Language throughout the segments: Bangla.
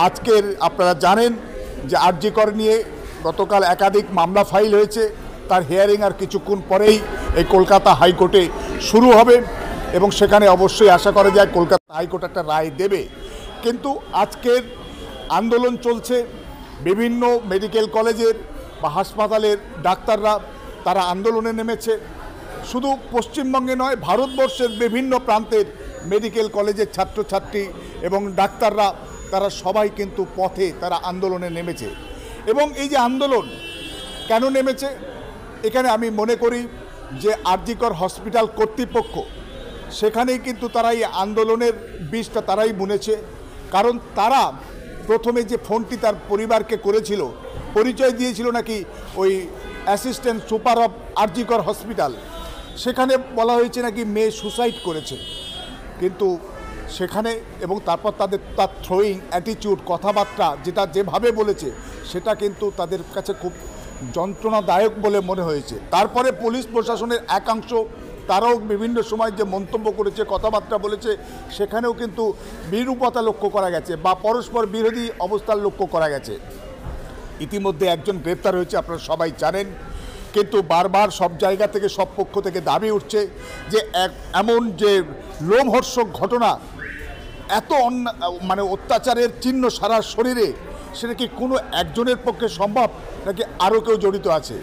আজকের আপনারা জানেন যে আরজি কর নিয়ে গতকাল একাধিক মামলা ফাইল হয়েছে। তার হিয়ারিং আর কিছুক্ষণ পরেই এই কলকাতা হাইকোর্টে শুরু হবে এবং সেখানে অবশ্যই আশা করা যায় কলকাতা হাইকোর্ট একটা রায় দেবে। কিন্তু আজকের আন্দোলন চলছে, বিভিন্ন মেডিকেল কলেজের বা হাসপাতালের ডাক্তাররা তারা আন্দোলনে নেমেছে। শুধু পশ্চিমবঙ্গে নয়, ভারতবর্ষের বিভিন্ন প্রান্তের মেডিকেল কলেজের ছাত্রছাত্রী এবং ডাক্তাররা তারা সবাই কিন্তু পথে তারা আন্দোলনে নেমেছে। এবং এই যে আন্দোলন কেন নেমেছে, এখানে আমি মনে করি যে আরজি কর হসপিটাল কর্তৃপক্ষ সেখানেই কিন্তু তারা এই আন্দোলনের বীজটা তারাই বুনেছে। কারণ তারা প্রথমে যে ফোনটি তার পরিবারকে করেছিল, পরিচয় দিয়েছিল নাকি ওই অ্যাসিস্ট্যান্ট সুপার অফ আরজি কর হসপিটাল, সেখানে বলা হয়েছে নাকি মেয়ে সুসাইড করেছে। কিন্তু সেখানে এবং তারপর তার থ্রোয়িং অ্যাটিটিউড, কথাবার্তা যেটা যেভাবে বলেছে সেটা কিন্তু তাদের কাছে খুব যন্ত্রণাদায়ক বলে মনে হয়েছে। তারপরে পুলিশ প্রশাসনের একাংশ তারাও বিভিন্ন সময় যে মন্তব্য করেছে, কথাবার্তা বলেছে, সেখানেও কিন্তু বিরূপতা লক্ষ্য করা গেছে বা পরস্পর বিরোধী অবস্থার লক্ষ্য করা গেছে। ইতিমধ্যে একজন গ্রেপ্তার হয়েছে, আপনারা সবাই জানেন। কিন্তু বারবার সব জায়গা থেকে, সব পক্ষ থেকে দাবি উঠছে যে এমন যে লোমহর্ষক ঘটনা, এত মানে অত্যাচারের চিহ্ন সারা শরীরে, সেটা কি কোনো একজনের পক্ষে সম্ভব নাকি আরও কেউ জড়িত আছে?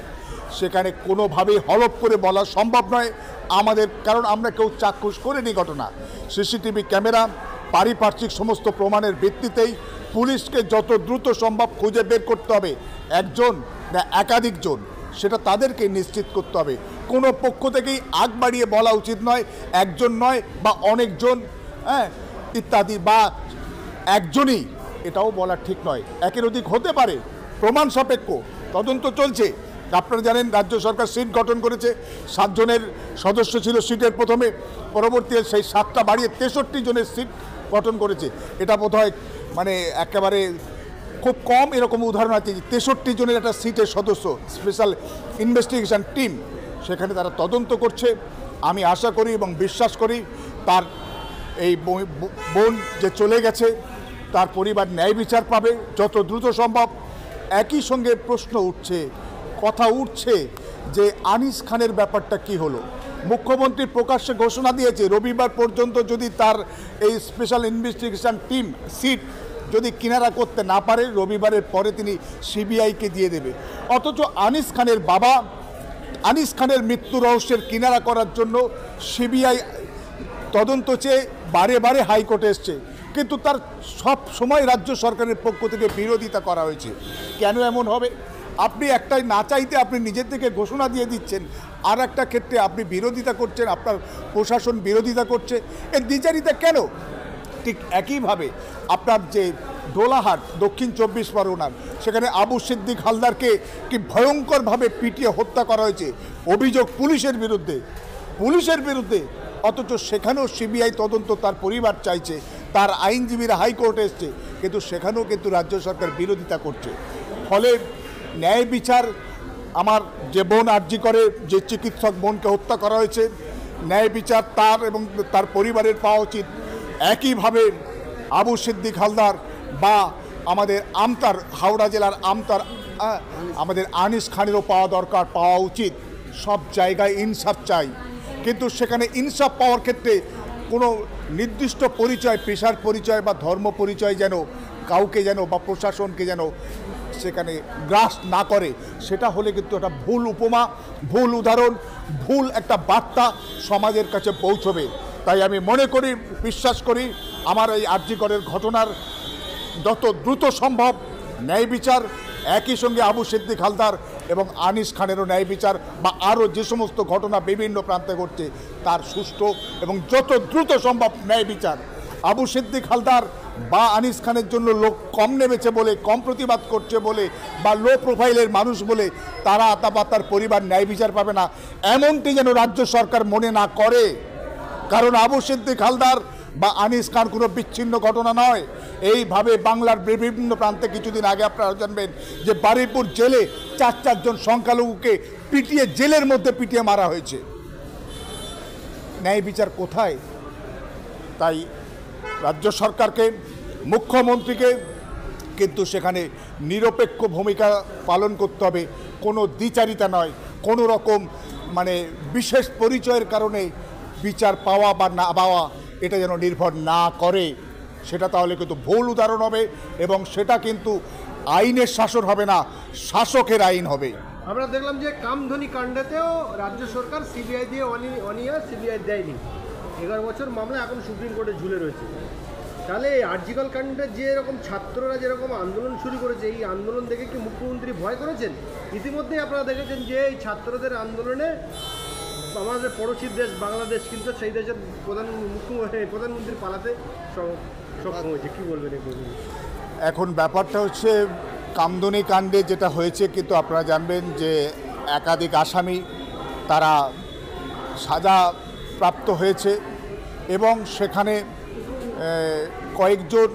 সেখানে কোনোভাবেই হলফ করে বলা সম্ভব নয় আমাদের, কারণ আমরা কেউ চাক্ষুষ করিনি ঘটনা। সিসিটিভি ক্যামেরা, পারিপার্শ্বিক সমস্ত প্রমাণের ভিত্তিতেই পুলিশকে যত দ্রুত সম্ভব খুঁজে বের করতে হবে, একজন না একাধিকজন, সেটা তাদেরকে নিশ্চিত করতে হবে। কোনো পক্ষ থেকেই আগ বাড়িয়ে বলা উচিত নয় একজন নয় বা অনেকজন, ইত্যাদি, বা একজনই, এটাও বলা ঠিক নয়। একের অধিক হতে পারে, প্রমাণ সাপেক্ষ তদন্ত চলছে। আপনারা জানেন রাজ্য সরকার সিট গঠন করেছে, 7 জনের সদস্য ছিল সিটের প্রথমে, পরবর্তীতে সেই 7টা বাড়িয়ে 63 জনের সিট গঠন করেছে। এটা বোধহয় মানে একেবারে খুব কম এরকম উদাহরণ আছে যে 63 জনের একটা সিটের সদস্য, স্পেশাল ইনভেস্টিগেশন টিম, সেখানে তারা তদন্ত করছে। আমি আশা করি এবং বিশ্বাস করি তার এই বোন যে চলে গেছে তার পরিবার ন্যায় বিচার পাবে যত দ্রুত সম্ভব। একই সঙ্গে প্রশ্ন উঠছে, কথা উঠছে যে আনিস খানের ব্যাপারটা কি হলো। মুখ্যমন্ত্রী প্রকাশ্যে ঘোষণা দিয়েছে রবিবার পর্যন্ত যদি তার এই স্পেশাল ইনভেস্টিগেশন টিম সিট যদি কিনারা করতে না পারে, রবিবারের পরে তিনি সিবিআইকে দিয়ে দেবে। অথচ আনিস খানের বাবা আনিস খানের মৃত্যু রহস্যের কিনারা করার জন্য সিবিআই তদন্ত চেয়ে বারে বারে হাইকোর্টে এসছে, কিন্তু তার সব সময় রাজ্য সরকারের পক্ষ থেকে বিরোধিতা করা হয়েছে। কেন এমন হবে? আপনি একটাই না চাইতে আপনি নিজের থেকে ঘোষণা দিয়ে দিচ্ছেন, আর একটা ক্ষেত্রে আপনি বিরোধিতা করছেন, আপনার প্রশাসন বিরোধিতা করছে। এর দ্বিচারিতা কেন? ঠিক একইভাবে আপনার যে দোলাহাট দক্ষিণ 24 পরগনার, সেখানে আবু সিদ্দিক হালদারকে কি ভয়ঙ্করভাবে পিটিয়ে হত্যা করা হয়েছে, অভিযোগ পুলিশের বিরুদ্ধে। অথচ সেখানেও সিবিআই তদন্ত তার পরিবার চাইছে, তার আইনজীবীরা হাইকোর্টে এসছে, কিন্তু সেখানেও কিন্তু রাজ্য সরকার বিরোধিতা করছে। ফলে ন্যায় বিচার, আমার যে বোন আরজি করে, যে চিকিৎসক বোনকে হত্যা করা হয়েছে, ন্যায় বিচার তার এবং তার পরিবারের পাওয়া উচিত। একইভাবে আবু সিদ্দিক হালদার বা আমাদের আমতার, হাওড়া জেলার আমতার আমাদের আনিস খানেরও পাওয়া উচিত। সব জায়গায় ইনসাফ চাই, কিন্তু সেখানে ইনসাফ পাওয়ার ক্ষেত্রে কোনো নির্দিষ্ট পরিচয়, পেশার পরিচয় বা ধর্ম পরিচয় যেন কাউকে যেন বা প্রশাসনকে যেন সেখানে গ্রাস না করে, সেটা হলে কিন্তু একটা ভুল উপমা, ভুল উদাহরণ, ভুল একটা বার্তা সমাজের কাছে পৌঁছবে। তাই আমি মনে করি, বিশ্বাস করি, আমার এই আরজি করের ঘটনার যত দ্রুত সম্ভব ন্যায় বিচার, একই সঙ্গে আবু সিদ্দিক হালদার এবং আনিস খানেরও ন্যায় বিচার, বা আরও যে সমস্ত ঘটনা বিভিন্ন প্রান্তে ঘটছে তার সুষ্ঠু এবং যত দ্রুত সম্ভব ন্যায় বিচার। আবু সিদ্দিক হালদার বা আনিস খানের জন্য লোক কম নেমেছে বলে, কম প্রতিবাদ করছে বলে, বা লো প্রোফাইলের মানুষ বলে তারা তার পরিবার ন্যায় বিচার পাবে না, এমনটি যেন রাজ্য সরকার মনে না করে। কারণ আবু সিদ্দিক হালদার বা আনিস খান কোনো বিচ্ছিন্ন ঘটনা নয়। এইভাবে বাংলার বিভিন্ন প্রান্তে কিছুদিন আগে আপনারা জানবেন যে বারুইপুর জেলে 4 জন সংখ্যালঘুকে পিটিয়ে, জেলের মধ্যে পিটিয়ে মারা হয়েছে। ন্যায় বিচার কোথায়? তাই রাজ্য সরকারকে, মুখ্যমন্ত্রীকে কিন্তু সেখানে নিরপেক্ষ ভূমিকা পালন করতে হবে, কোনো দ্বিচারিতা নয়, কোনো রকম মানে বিশেষ পরিচয়ের কারণে বিচার পাওয়া বা না পাওয়া এটা যেন নির্ভর না করে, সেটা তাহলে কিন্তু ভুল উদাহরণ হবে এবং সেটা কিন্তু আইনের শাসন হবে না, শাসকের আইন হবে। আমরা দেখলাম যে কামধুনি কাণ্ডেতেও রাজ্য সরকার সিবিআই দিয়ে অনিয়া সিবিআই দেয়নি, 11 বছর মামলা এখন সুপ্রিম কোর্টে ঝুলে রয়েছে। তাহলে আরজিকর কাণ্ডে যে এরকম ছাত্ররা যেরকম আন্দোলন শুরু করেছে, এই আন্দোলন দেখে কি মুখ্যমন্ত্রী ভয় করেছেন? ইতিমধ্যেই আপনারা দেখেছেন যে এই ছাত্রদের আন্দোলনে আমাদের পড়োশী দেশ বাংলাদেশ কিন্তু সেই দেশের প্রধানমন্ত্রী পালাতে সক্ষম হয়েছে। কী বলবেন এগুলো? এখন ব্যাপারটা হচ্ছে কামদুনি কাণ্ডে যেটা হয়েছে, কিন্তু আপনারা জানবেন যে একাধিক আসামি তারা সাজা প্রাপ্ত হয়েছে এবং সেখানে কয়েকজন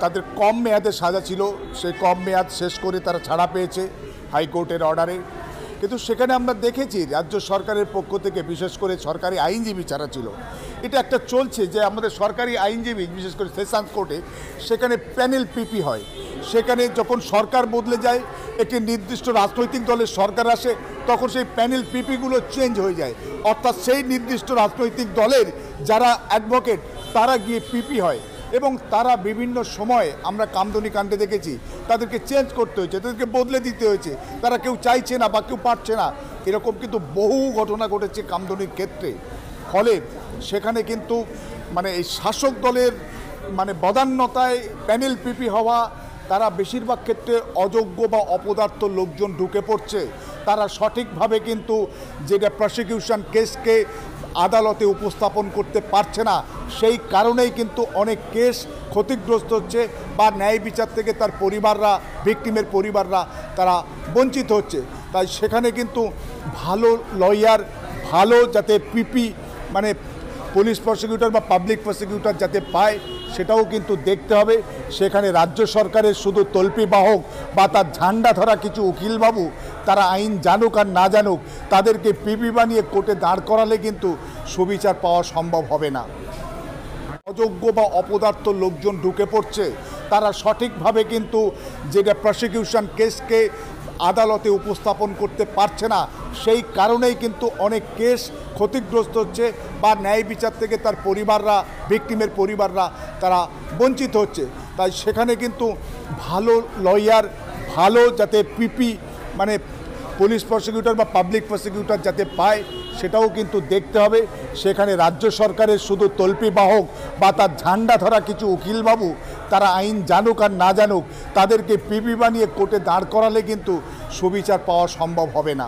তাদের কম মেয়াদে সাজা ছিল, সেই কম মেয়াদ শেষ করে তারা ছাড়া পেয়েছে হাইকোর্টের অর্ডারে। কিন্তু সেখানে আমরা দেখেছি রাজ্য সরকারের পক্ষ থেকে, বিশেষ করে সরকারি আইনজীবী যারা ছিল, এটা একটা চলছে যে আমাদের সরকারি আইনজীবী বিশেষ করে সেশনস কোর্টে সেখানে প্যানেল পিপি হয়, সেখানে যখন সরকার বদলে যায়, একটি নির্দিষ্ট রাজনৈতিক দলের সরকার আসে, তখন সেই প্যানেল পিপিগুলো চেঞ্জ হয়ে যায়, অর্থাৎ সেই নির্দিষ্ট রাজনৈতিক দলের যারা অ্যাডভোকেট তারা গিয়ে পিপি হয় এবং তারা বিভিন্ন সময় আমরা কামদুনি কাণ্ডে দেখেছি তাদেরকে চেঞ্জ করতে হয়েছে, তাদেরকে বদলে দিতে হয়েছে, তারা কেউ চাইছে না বা কেউ পারছে না। এরকম কিন্তু বহু ঘটনা ঘটেছে কামদুনির ক্ষেত্রে। ফলে সেখানে কিন্তু মানে এই শাসক দলের মানে বদান্যতায় প্যানেল পিপি হওয়া, তারা বেশিরভাগ ক্ষেত্রে অযোগ্য বা অপদার্থ লোকজন ঢুকে পড়ছে, তারা সঠিকভাবে কিন্তু যেটা প্রসিকিউশন কেসকে আদালতে উপস্থাপন করতে পারছে না, সেই কারণেই কিন্তু অনেক কেস ক্ষতিগ্রস্ত হচ্ছে বা ন্যায় বিচার থেকে তার পরিবাররা, ভিকটিমের পরিবাররা তারা বঞ্চিত হচ্ছে। তাই সেখানে কিন্তু ভালো লয়ার, ভালো যাতে পিপি মানে পুলিশ প্রসিকিউটর বা পাবলিক প্রসিকিউটর যাতে পায় সেটাও কিন্তু দেখতে হবে। সেখানে রাজ্য সরকারের শুধু তল্পি বাহক বা তার ঝান্ডা ধরা কিছু উকিলবাবু তারা আইন জানুক আর না জানুক, তাদেরকে পিপি বানিয়ে কোর্টে দাঁড় করালে কিন্তু সুবিচার পাওয়া সম্ভব হবে না। অযোগ্য বা অপদার্থ লোকজন ঢুকে পড়ছে, তারা সঠিকভাবে কিন্তু যেটা প্রসিকিউশন কেসকে আদালতে উপস্থাপন করতে পারছে না, সেই কারণেই কিন্তু অনেক কেস ক্ষতিগ্রস্ত হচ্ছে বা ন্যায় বিচার থেকে তার পরিবাররা, ভিকটিমের পরিবাররা তারা বঞ্চিত হচ্ছে। তাই সেখানে কিন্তু ভালো লয়ার, ভালো যাতে পিপি মানে পুলিশ প্রসিকিউটর বা পাবলিক প্রসিকিউটর যাতে পায় সেটাও কিন্তু দেখতে হবে। সেখানে রাজ্য সরকারের শুধু তল্পি বাহক বা তার ঝান্ডা ধরা কিছু উকিলবাবু তারা আইন জানুক আর না জানুক, তাদেরকে পিপি বানিয়ে কোর্টে দাঁড় করালে কিন্তু সুবিচার পাওয়া সম্ভব হবে না।